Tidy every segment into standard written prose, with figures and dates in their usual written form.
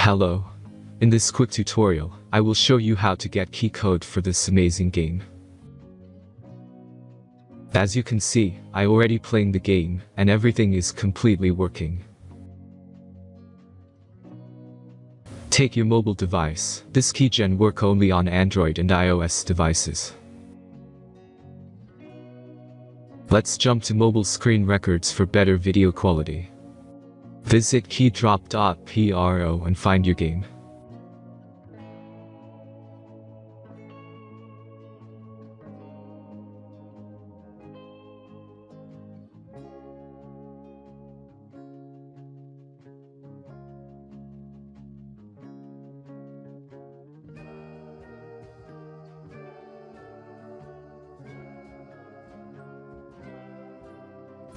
Hello. In this quick tutorial, I will show you how to get key code for this amazing game. As you can see, I already playing the game, and everything is completely working. Take your mobile device. This keygen work only on Android and iOS devices. Let's jump to mobile screen records for better video quality. Visit keydrop.pro and find your game.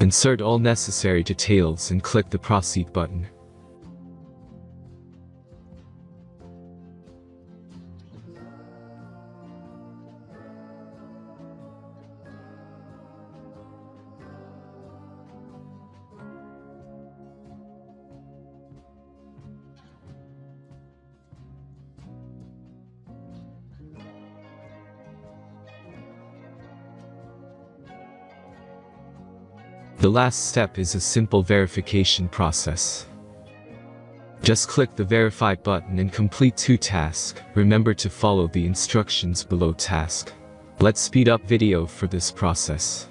Insert all necessary details and click the Proceed button. The last step is a simple verification process. Just click the Verify button and complete 2 tasks. Remember to follow the instructions below task. Let's speed up video for this process.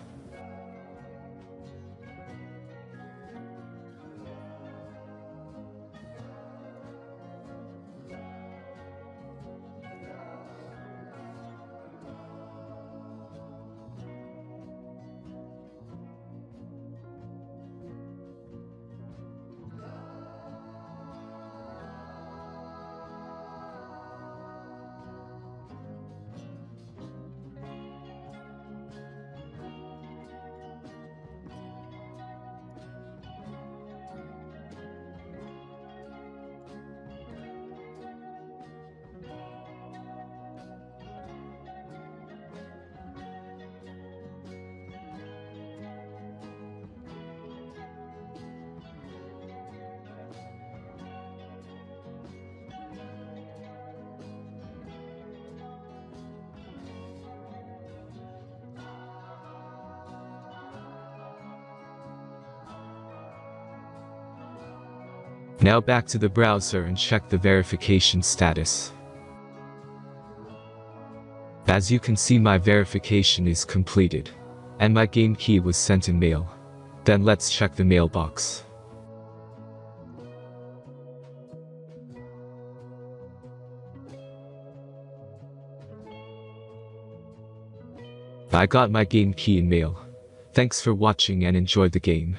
Now back to the browser and check the verification status. As you can see, my verification is completed, and my game key was sent in mail. Then let's check the mailbox. I got my game key in mail. Thanks for watching and enjoy the game.